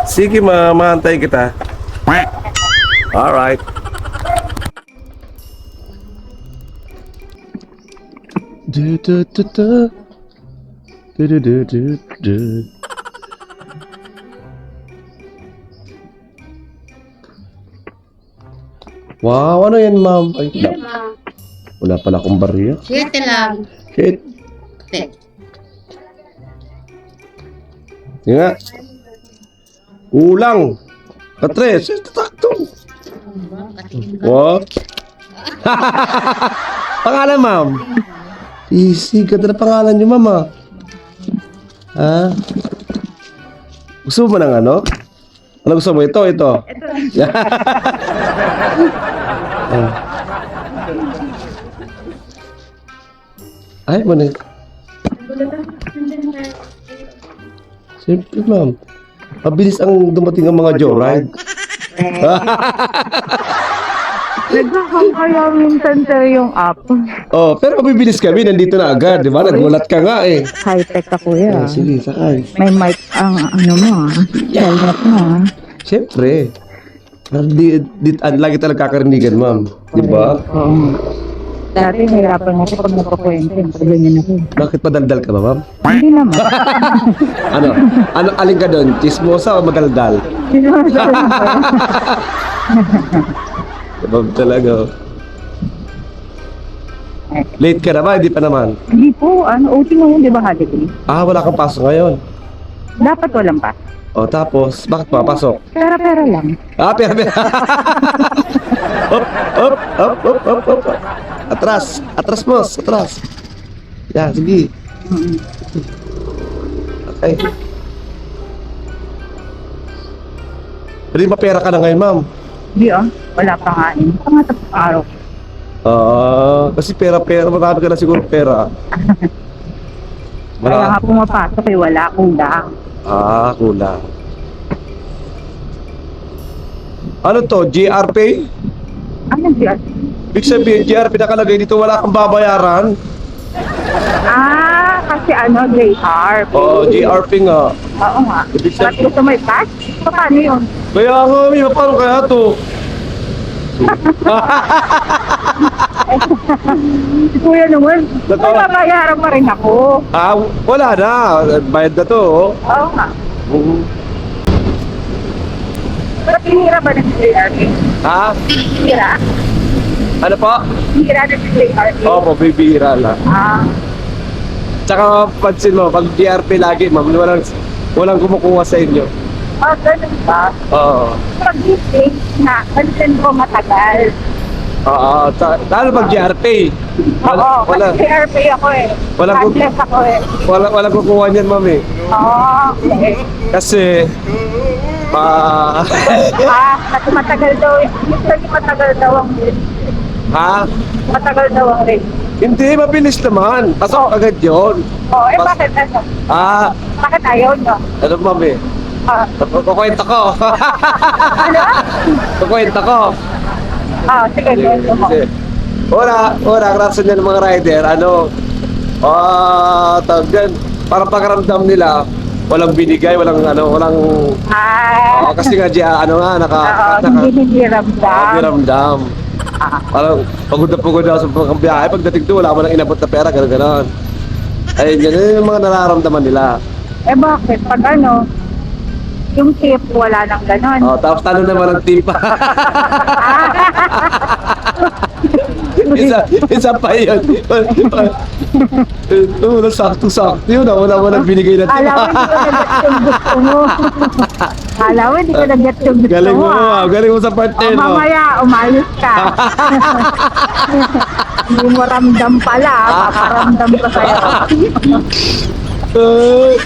Sige, maantay kita. Alright. Du, du, du, du. Du, du, du, du, du. Wow, ano yan, ma'am? Ay, wala pala akong barya. 7 lang. Shit. 7. Yan nga. Kulang. Katres. Takto. What? Pangalan, ma'am? Easy. Ganda na pangalan niyo, ma'am, ah. Ha? Gusto mo ng ano? Ano gusto mo? Ito. Ay, mo na. Siyempre, ma'am. Mabilis ang dumating ang mga joyride. Nagkakang kaya minsan sir yung app. Oh, pero mabibilis kami. Nandito na agad, di ba? Nagulat ka nga eh. High-tech ka kuya. Sige, sakay. May mic ang ano mo helmet mo Siyempre. Lagi talaga kakarinigan, ma'am. Di ba? Oo. Dati nahirapan ako pag napakwento. Pag ganyan ako. Bakit padaldal ka ba, ma'am? Hindi naman. Ano, alin ka doon? Chismosa o magaldal? Diba talaga? Oh. Late ka na ba? Hindi pa naman. Hindi po. OT mo yun, di ba holiday? Ah, wala kang pasok ngayon. Dapat walang pa. O, tapos, bakit papasok? Pera-pera lang. Ah, pera. Up. Atras, boss, atras. Yan, sige. Okay. Pwede ba pera ka na ngayon, ma'am? Hindi wala pa nga eh. Pangatapos araw. Kasi pera, marami ka na siguro pera. Kaya nga pumapasok wala akong daan. Ah, kulang. Ano to? GRP? Anong siya? Ibig sabihin, GRP nakalagay dito, wala kang babayaran? Kasi JR. Oo, GRP nga. Oo nga. Ibig Bakit sabihin- gusto mo i-pass? Paano yun? Kaya nga, paano kaya to? Kuya naman, Totoo. babayaran pa rin ako. Ah, wala na. Bayad na to. Oh. Oo nga. Mhm. Ba't hihira ba ng JRP? Ha? Hihira? Ano po? Hihira ng JRP? Opo, bibihira lang. Tsaka pansin mo, pag GRP lagi, ma'am, walang kumukuha sa inyo. Ganun ba? Oo. Pag-isip na, pansin ko matagal. Oo. Lalo pag GRP. Oo, Wala. kasi JRP ako eh. Walang kuk- Cashless ako eh. Walang kukuha niyan, ma'am eh. Oo, okay. Kasi, Matagal daw eh. Usually matagal daw ang ha? Matagal daw ang rate. Hindi, mabilis naman. Pasok agad yun. Oo, Pas- bakit ano? Ah, Bakit ayaw nyo? ano, ma'am eh? Kukwenta ko. Ano? Kukwenta ko. Sige, kwento mo. Kasi, ang rason niya ng mga rider, tawag dyan, parang pakaramdam nila, walang binigay, walang, kasi nga, Hindi ramdam. ramdam. Parang pagod na sa pagkabiyahe, pagdating doon, wala mo nang inabot na pera, gano'n. Ayun, yan yung mga nararamdaman nila. Bakit? Pag yung tip, wala nang ganon. Tapos talo naman ang tipa. isa pa yun. Wala sakto-sakto yun. Wala mo nang binigay na tipa. Alam mo, hindi ko na-get yung gusto mo. Galing mo, galing mo sa partner mo. Mamaya, umayos ka. Hindi mo ramdam pala, paparamdam ko sa'yo.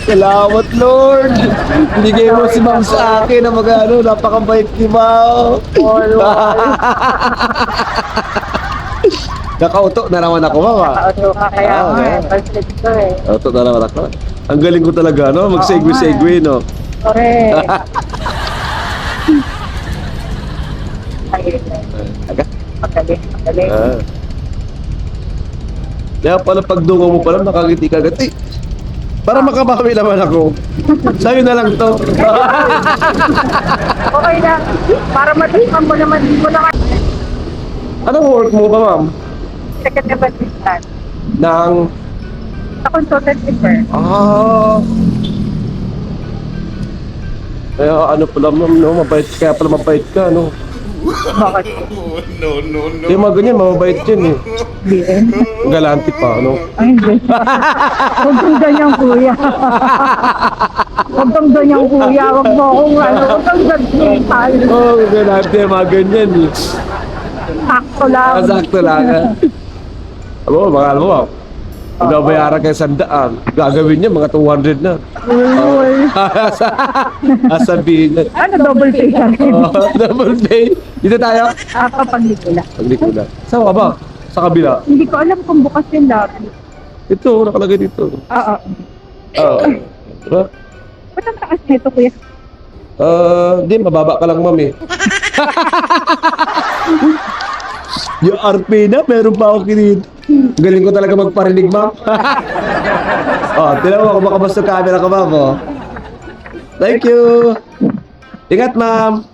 Salamat, Lord. Binigay mo si ma'am sa akin na napakabait ni ma'am. Nakauto na naman ako, ma'am. Nakauto ka kaya balsit ko eh. Nakauto na naman ako. Ang galing ko talaga, no? Mag-segue-segue, no? Correct. Aga? Magaling. Ah. Kaya pala pagdungo mo pala, nakangiti ka agad. Para makabawi naman ako. Sa'yo na lang to. Okay lang. Para matikman mo naman, hindi mo naman Anong work mo ba, ma'am? executive assistant. Nang... Sa consultancy firm. Kaya ano pala, ma'am, no? Mabait, kaya pala mabait ka, no? Bakit? Yung mga ganyan, mababait yan, eh. Hindi rin. Galante pa, no? Ay, hindi. Huwag kang ganyan, kuya. Huwag kang ganyan, kuya. Huwag mo akong ano. Huwag kang ganyan. Oh, galante, mga ganyan, eh. Sakto lang. Sakto lang, ha? Alam mo, babayaran kayo 100. Gagawin niya, mga 200 na. Uy. Sabihin niya. Ano, double pay ka rin? Double pay. Dito tayo. Kapaglikula. Paglikula. Saan ka ba? Sa kabila. Hindi ko alam kung bukas yung lobby. Ito, nakalagay dito. Oo. Oo. Diba? Ba't ang taas nito, kuya? Hindi, mababa ka lang, ma'am, eh. Yung RP na, meron pa ako kinito. Galing ko talaga magparinig, ma'am. Tinan mo, kung makabas sa camera ka, ma'am, oh. Thank you. Ingat, ma'am.